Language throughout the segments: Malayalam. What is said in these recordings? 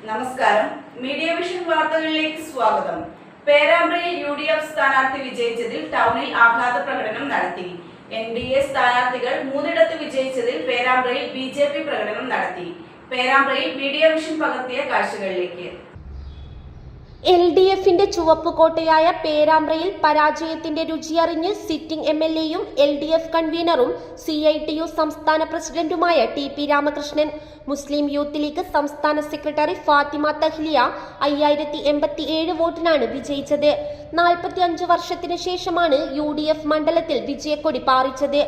നമസ്കാരം. മീഡിയ വിഷൻ വാർത്തകളിലേക്ക് സ്വാഗതം. പേരാമ്പ്രയിൽ UDF സ്ഥാനാർത്ഥി വിജയിച്ചതിൽ ടൗണിൽ ആഹ്ലാദ പ്രകടനം നടത്തി. NDA സ്ഥാനാർത്ഥികൾ 3 വിജയിച്ചതിൽ പേരാമ്പ്രയിൽ BJP പ്രകടനം നടത്തി. പേരാമ്പ്രയിൽ മീഡിയ വിഷൻ പകർത്തിയ കാഴ്ചകളിലേക്ക്. LDFിന്റെ ചുവപ്പുകോട്ടയായ പേരാമ്പ്രയിൽ പരാജയത്തിന്റെ രുചിയറിഞ്ഞ് സിറ്റിംഗ് MLAയും LDF കൺവീനറും CITU സംസ്ഥാന പ്രസിഡന്റുമായ TP രാമകൃഷ്ണൻ, മുസ്ലിം യൂത്ത് ലീഗ് സംസ്ഥാന സെക്രട്ടറി ഫാത്തിമ തഹ്ലിയ 5087 വോട്ടിനാണ് വിജയിച്ചത്. 45 വർഷത്തിനു ശേഷമാണ് UDF മണ്ഡലത്തിൽ വിജയക്കൊടി പാറിച്ചത്.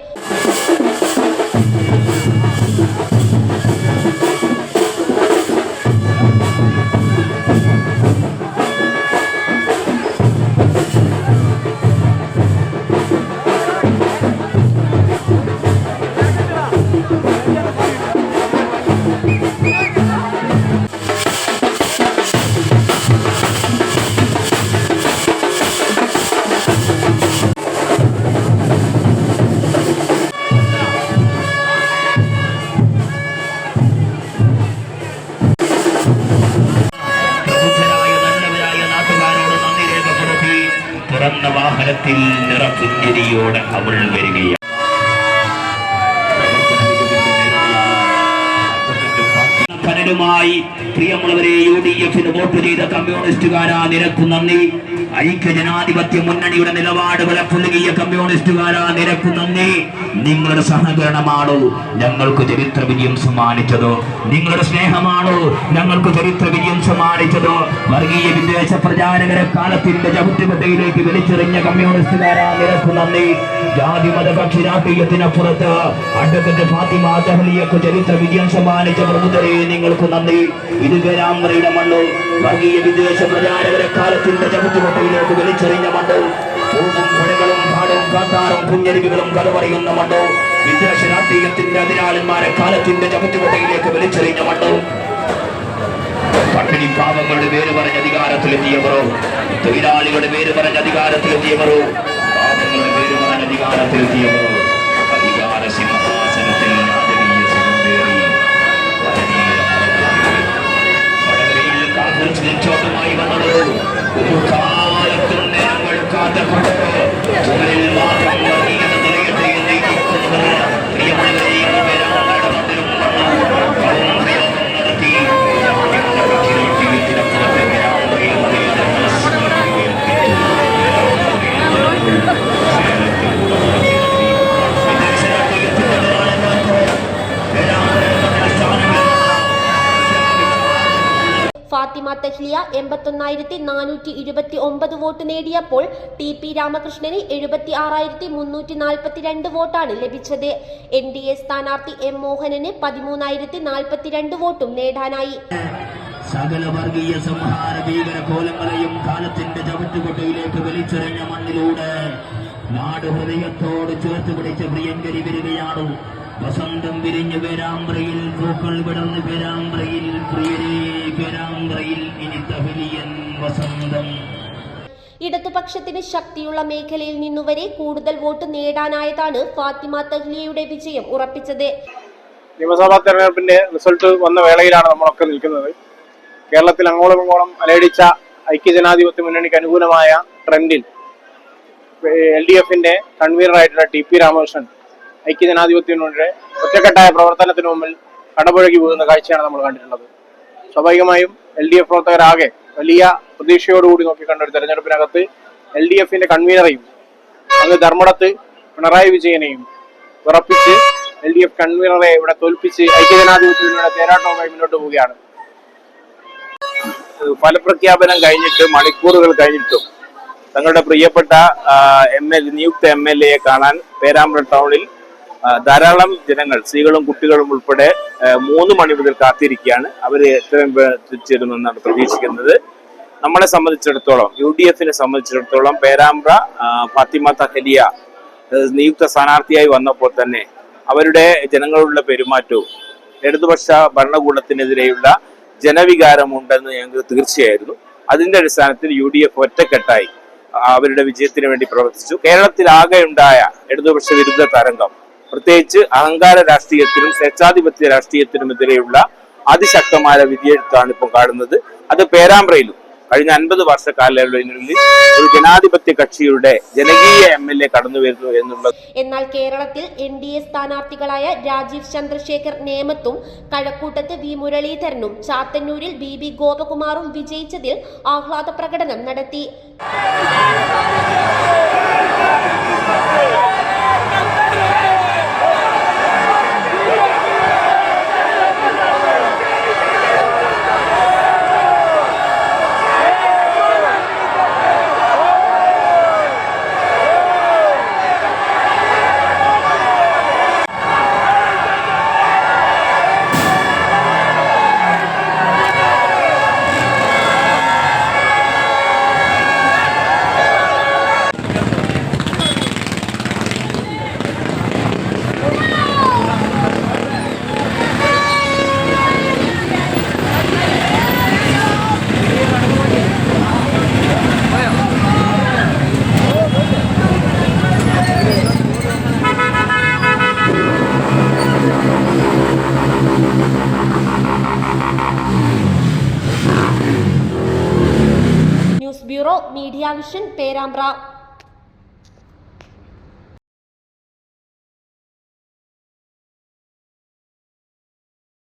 വാഹനത്തിൽ നിറപുഞ്ചിരിയോടെ അവൾ വരികയാണ്. കനലുമായി പ്രിയമുള്ളവരെ, UDFിന് വോട്ട് ചെയ്ത കമ്മ്യൂണിസ്റ്റുകാരാ, നിനക്കു നന്ദി. ഐക്യജനാധിപത്യ മുന്നണിയുടെ നിലപാട് വിലപ്പുലുകിയ കമ്മ്യൂണിസ്റ്റുകാരാ, നിനക്കു നന്ദി. നിങ്ങളുടെ സഹകരണമാണോ ഞങ്ങൾക്ക് ചരിത്ര വിജയം സമ്മാനിച്ചത്? നിങ്ങളുടെ സ്നേഹമാണോ ഞങ്ങൾക്ക് ചരിത്ര വിജയം സമ്മാനിച്ചത്? വർഗീയ വിദ്വേഷ പ്രചാരകരെ കാലത്തിന്റെ ചവിട്ടുകൊട്ടയിലേക്ക് വലിച്ചെറിഞ്ഞ കമ്മ്യൂണിസ്റ്റുകാരാ, നിനക്കു നന്ദി. ജാതി മത കക്ഷി രാഷ്ട്രീയത്തിനപ്പുറത്ത് അഡ്വക്കേറ്റ് ഫാത്തിമ തഹ്ലിയക്ക് ചരിത്ര വിജയം സമ്മാനിച്ച പ്രമുഖരെ, നിങ്ങൾക്ക് നന്ദി. ഇത് പേരാമ്പ്രയുടെ മണ്ണ്. വർഗീയ വിദ്വേഷ പ്രചാരകരെ കാലത്തിന്റെ ചവിട്ടുകൊട്ടയിലേക്ക് വലിച്ചെറിഞ്ഞ മണ്ണ്. പൂവും പുഴകളും പാടും കാട്ടാറും കുഞ്ഞരുവികളും കഥ പറയുന്ന മണ്ണ്. വിദ്വേഷ രാഷ്ട്രീയത്തിന്റെ അതിരാളന്മാരെ കാലത്തിന്റെ ചവിട്ടുകൊട്ടയിലേക്ക് വലിച്ചെറിഞ്ഞ മണ്ണ്. പട്ടിണി പാവങ്ങളുടെ പേര് പറഞ്ഞ അധികാരത്തിലെത്തിയവരോ, തൊഴിലാളികളുടെ പേര് പറഞ്ഞ അധികാരത്തിലെത്തിയവരോ, പാവങ്ങളുടെ പേര് പറഞ്ഞ അധികാരത്തിലെത്തിയവരോ, അധികാര സിംഹാസനത്തിൽ ോട്ടമായി വന്നത് ഒരു കാലത്തും നേരങ്ങൾ കാത്തപ്പെട്ടത് ചുമലിൽ മാത്രം വർഗീയത നിറയട്ടെ എന്ന് പ്രിയമുള്ളവരെയും പേരാമ്പ്രയുടെ മണ്ണിലും നടത്തി ജീവിതത്തിനപ്പുറത്തെ പേരാമ്പ്രയിൽ ഫാത്തിമ തഹ്ലിയ 81,429 വോട്ട് നേടിയപ്പോൾ TP രാമകൃഷ്ണന് 76,342 വോട്ടാണ് ലഭിച്ചത്. NDA സ്ഥാനാർത്ഥി M മോഹനന് 13,042 വോട്ടും നേടാനായി. സകല വർഗീയ സംഹാര ഭീകര കോലങ്ങളെയും കാലത്തിന്റെ ചവിട്ടുകൊട്ടയിലേക്ക് വലിച്ചെറിഞ്ഞ മണ്ണിലൂടെ നാട് ഹൃദയത്തോട് ചേർത്ത് പിടിച്ച പ്രിയങ്കരി വരികയാണ്. വസന്തം വിരിഞ്ഞ് പേരാമ്പ്രയിൽ, പൂക്കൾ വിടർന്ന് പേരാമ്പ്രയിൽ, പ്രിയരേ പേരാമ്പ്രയിൽ ഇനി തഹ്ലിയൻ വസന്തം. ഇടതുപക്ഷത്തിന് ശക്തിയുള്ള മേഖലയിൽ നിന്നുവരെ കൂടുതൽ വോട്ട് നേടാനായതാണ് ഫാത്തിമ തഹ്ലിയയുടെ വിജയം ഉറപ്പിച്ചത്. നിയമസഭാ തെരഞ്ഞെടുപ്പിന്റെ റിസൾട്ട് വന്ന വേളയിലാണ് നമ്മളൊക്കെ നിൽക്കുന്നത്. കേരളത്തിൽ അങ്ങോളം ഇങ്ങോളം അലയടിച്ച ഐക്യജനാധിപത്യ മുന്നണിക്ക് അനുകൂലമായ ട്രെൻഡിൽ LDFിന്റെ കൺവീനറായിട്ടുള്ള TP രാമകൃഷ്ണൻ ഐക്യജനാധിപത്യ മുന്നണിയുടെ ഒറ്റക്കെട്ടായ പ്രവർത്തനത്തിന് മുമ്പിൽ കടപുഴകി പോകുന്ന കാഴ്ചയാണ് നമ്മൾ കണ്ടിട്ടുള്ളത്. സ്വാഭാവികമായും LDF പ്രവർത്തകരാകെ വലിയ പ്രതീക്ഷയോടുകൂടി നോക്കിക്കണ്ട ഒരു തെരഞ്ഞെടുപ്പിനകത്ത് LDFിന്റെ കൺവീനറെയും അങ്ങ് ധർമ്മടത്ത് പിണറായി വിജയനെയും ഉറപ്പിച്ച് LDF കൺവീനറെ ഇവിടെ തോൽപ്പിച്ച് ഐക്യജനാധിപത്യ മുന്നണിയുടെ തേരാട്ടവുമായി മുന്നോട്ട് പോവുകയാണ്. ഫലപ്രഖ്യാപനം കഴിഞ്ഞിട്ട് മണിക്കൂറുകൾ കഴിഞ്ഞിട്ടും തങ്ങളുടെ പ്രിയപ്പെട്ട നിയുക്ത MLAയെ കാണാൻ പേരാമ്പ്ര ടൗണിൽ ധാരാളം ജനങ്ങൾ, സ്ത്രീകളും കുട്ടികളും ഉൾപ്പെടെ 3 മണി മുതൽ കാത്തിരിക്കുകയാണ്. അവർ എത്രയും എത്തിച്ചേരുമെന്നാണ് പ്രതീക്ഷിക്കുന്നത്. നമ്മളെ സംബന്ധിച്ചിടത്തോളം, UDFിനെ സംബന്ധിച്ചിടത്തോളം പേരാമ്പ്ര ഫാത്തിമ തഹ്ലിയ നിയുക്ത സ്ഥാനാർത്ഥിയായി വന്നപ്പോൾ തന്നെ അവരുടെ ജനങ്ങളുള്ള പെരുമാറ്റവും ഇടതുപക്ഷ ഭരണകൂടത്തിനെതിരെയുള്ള ജനവികാരമുണ്ടെന്ന് ഞങ്ങൾക്ക് തീർച്ചയായിരുന്നു. അതിന്റെ അടിസ്ഥാനത്തിൽ UDF ഒറ്റക്കെട്ടായി അവരുടെ വിജയത്തിന് വേണ്ടി പ്രവർത്തിച്ചു. കേരളത്തിലാകെ ഉണ്ടായ ഇടതുപക്ഷ വിരുദ്ധ തരംഗം, പ്രത്യേകിച്ച് അഹങ്കാര രാഷ്ട്രീയത്തിനും സ്വേച്ഛാധിപത്യ രാഷ്ട്രീയത്തിനുമെതിരെയുള്ള അതിശക്തമായ വിധിയെഴുത്താണ് ഇപ്പോൾ കാണുന്നത്. അത് പേരാമ്പ്രയിലും കഴിഞ്ഞ 50 വർഷക്കാലയളവിനുള്ളിൽ ഒരു ജനാധിപത്യ കക്ഷിയുടെ ജനകീയ MLA കടന്നു വരുന്നു എന്നുള്ളത്. എന്നാൽ കേരളത്തിൽ NDA സ്ഥാനാർത്ഥികളായ Rajeev Chandrasekhar നേമത്തും കഴക്കൂട്ടത്ത് V മുരളീധരനും ചാത്തന്നൂരിൽ BB ഗോപകുമാറും വിജയിച്ചതിൽ ആഹ്ലാദ പ്രകടനം നടത്തി. News bureau, media vision, Perambra.